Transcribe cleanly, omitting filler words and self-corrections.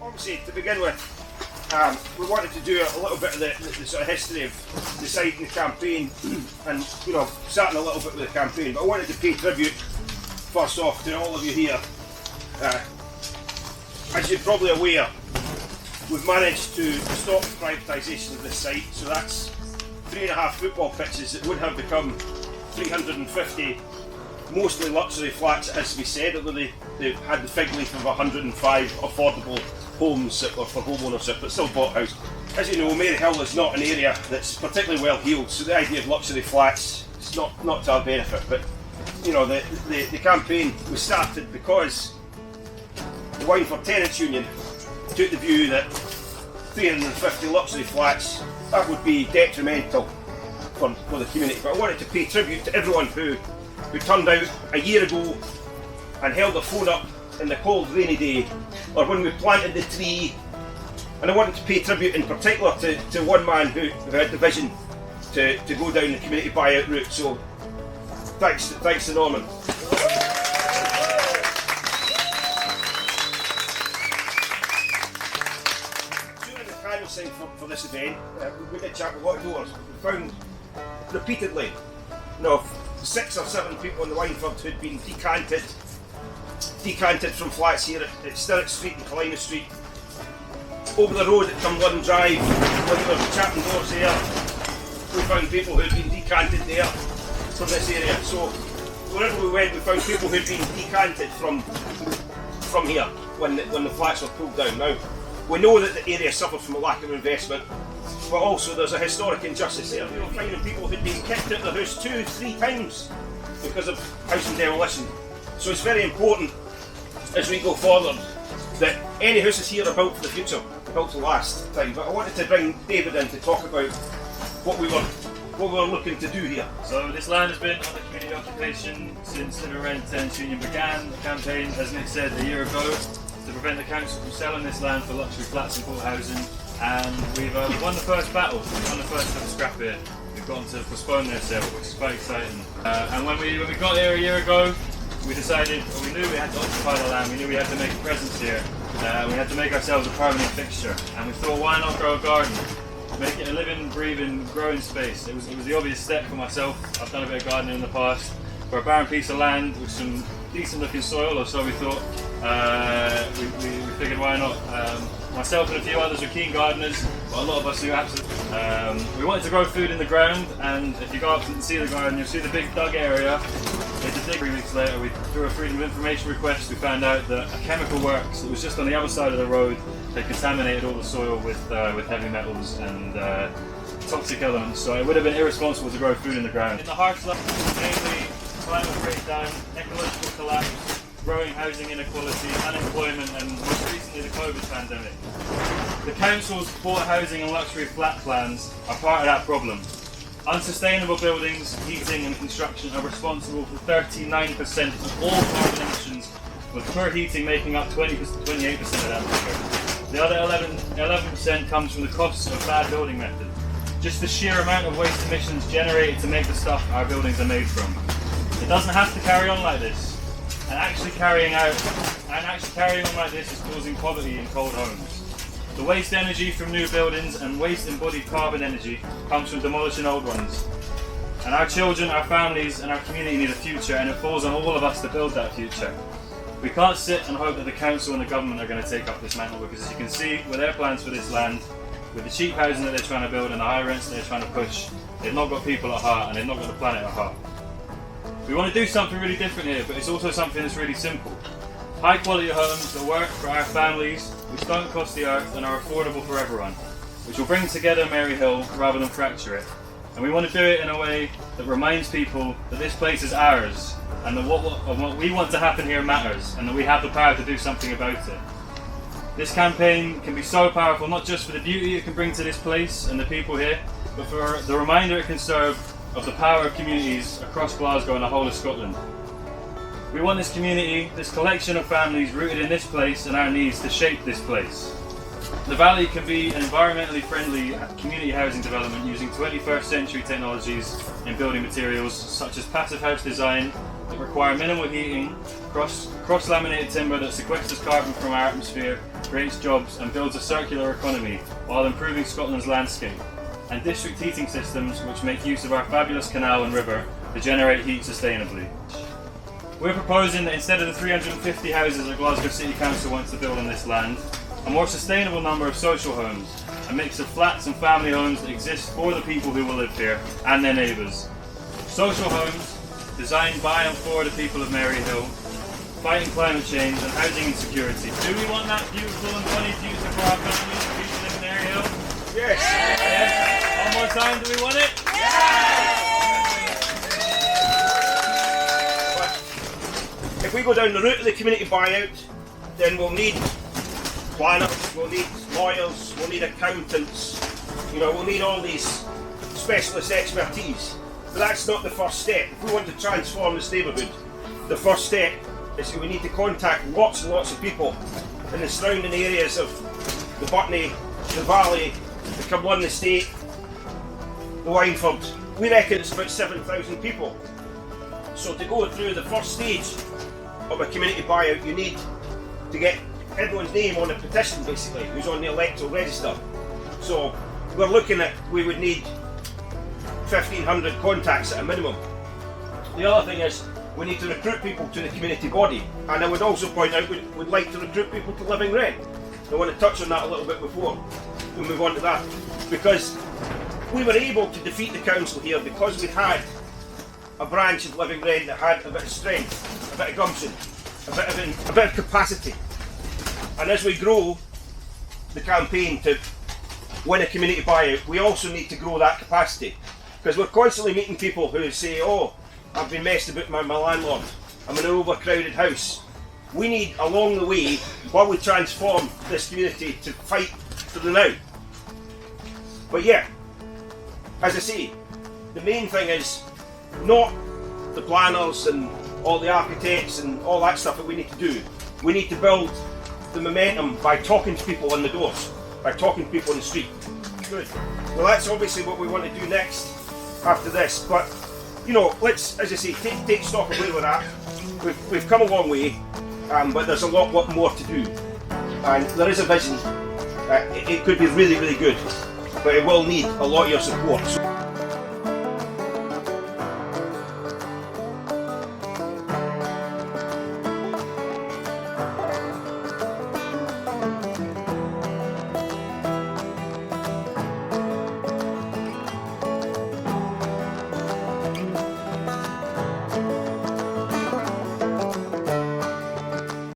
Obviously, to begin with, we wanted to do a little bit of the sort of history of the site and the campaign, and starting a little bit with the campaign. But I wanted to pay tribute first off to all of you here. As you're probably aware, we've managed to stop the privatisation of this site, so that's 3.5 football pitches that would have become 350 mostly luxury flats, as we said, although they had the fig leaf of 105 affordable homes that were for home ownership but still bought house. As you know, Maryhill is not an area that's particularly well heeled, so the idea of luxury flats is not to our benefit. But the campaign was started because the Wynford Tenants Union took the view that 350 luxury flats, that would be detrimental for the community. But I wanted to pay tribute to everyone who turned out a year ago and held their phone up in the cold rainy day, or when we planted the tree. And I wanted to pay tribute in particular to one man who had the vision to go down the community buyout route. So thanks to Norman. During the canvassing for this event, we did chat with a lot of doors. We found repeatedly 6 or 7 people in the Wynford who'd been decanted from flats here at Stirrat Street and Collina Street. Over the road at Cumberland Drive, when we were chatting doors there, we found people who'd been decanted there from this area. So wherever we went, we found people who'd been decanted from here when the flats were pulled down. Now, we know that the area suffered from a lack of investment, but also there's a historic injustice there. We were finding people who'd been kicked out of their house 2-3 times because of housing demolition. So it's very important as we go forward that any houses here are built for the future, built to last time. But I wanted to bring David in to talk about what we were looking to do here. So this land has been under community occupation since the Rent Tenants Union began the campaign, as Nick said, a year ago, to prevent the council from selling this land for luxury flats and port housing. And we've won the first battle. We've won the first scrap here. We've gotten to postpone their sale, which is quite exciting. And when we got here a year ago, we decided, or we knew we had to occupy the land. We knew we had to make a presence here. We had to make ourselves a permanent fixture. And we thought, why not grow a garden? Make it a living, breathing, growing space. It was the obvious step for myself. I've done a bit of gardening in the past. For a barren piece of land with some decent looking soil, or so we thought, we figured why not. Myself and a few others are keen gardeners, but a lot of us do absolutely. We wanted to grow food in the ground, and if you go up and see the garden, you'll see the big dug area. It's a dig. 3 weeks later, through a Freedom of Information request, we found out that a chemical works that was just on the other side of the road had contaminated all the soil with heavy metals and toxic elements, so it would have been irresponsible to grow food in the ground. In the harsh life, namely climate breakdown, ecological collapse, growing housing inequality, unemployment, and most recently the COVID pandemic. The council's port housing and luxury flat plans are part of that problem. Unsustainable buildings, heating and construction are responsible for 39% of all carbon emissions, with poor heating making up 28% of that figure. The other 11% comes from the costs of bad building methods. Just the sheer amount of waste emissions generated to make the stuff our buildings are made from. It doesn't have to carry on like this. And actually carrying on like this is causing poverty in cold homes. The waste energy from new buildings and waste embodied carbon energy comes from demolishing old ones. And our children, our families and our community need a future, and it falls on all of us to build that future. We can't sit and hope that the council and the government are going to take up this mantle, because as you can see with their plans for this land, with the cheap housing that they're trying to build and the high rents that they're trying to push, they've not got people at heart and they've not got the planet at heart. We want to do something really different here, but it's also something that's really simple. High quality homes that work for our families, which don't cost the earth and are affordable for everyone, which will bring together Maryhill rather than fracture it. And we want to do it in a way that reminds people that this place is ours, and that what we want to happen here matters, and that we have the power to do something about it. This campaign can be so powerful, not just for the beauty it can bring to this place and the people here, but for the reminder it can serve of the power of communities across Glasgow and the whole of Scotland. We want this community, this collection of families rooted in this place and our needs, to shape this place. The Valley can be an environmentally friendly community housing development using 21st century technologies in building materials such as passive house design that require minimal heating, cross-laminated timber that sequesters carbon from our atmosphere, creates jobs and builds a circular economy while improving Scotland's landscape, and district heating systems which make use of our fabulous canal and river to generate heat sustainably. We're proposing that instead of the 350 houses that Glasgow City Council wants to build on this land, a more sustainable number of social homes, a mix of flats and family homes that exist for the people who will live here and their neighbours. Social homes designed by and for the people of Maryhill, fighting climate change and housing insecurity. Do we want that beautiful and funny future for our families and people living in Maryhill? Yes! Yes! One more time, do we want it? But if we go down the route of the community buyout, then we'll need planners, we'll need lawyers, we'll need accountants, we'll need all these specialist expertise. But that's not the first step. If we want to transform this neighbourhood, the first step is that we need to contact lots and lots of people in the surrounding areas of the Butney, the Valley, the Cumberland Estate, the Wynford. We reckon it's about 7,000 people. So to go through the first stage of a community buyout, you need to get everyone's name on a petition, basically, who's on the electoral register. So we're looking at, we would need 1,500 contacts at a minimum. The other thing is, we need to recruit people to the community body, and I would also point out we'd like to recruit people to Living Rent. I want to touch on that a little bit before we move on to that, because we were able to defeat the council here because we had a branch of Living Rent that had a bit of strength, a bit of gumption, a bit of capacity. And as we grow the campaign to win a community buyout, we also need to grow that capacity, because we're constantly meeting people who say, oh, I've been messed about by my landlord, I'm in an overcrowded house. We need, along the way, while we transform this community, to fight for the now. But yeah, as I say, the main thing is not the planners and all the architects and all that stuff that we need to do. We need to build the momentum by talking to people on the doors, by talking to people on the street. Good. Well, that's obviously what we want to do next after this, but let's, as I say, take stock of where we're at. We've come a long way, but there's a lot more to do, and there is a vision. It could be really, really good, but it will need a lot of your support. So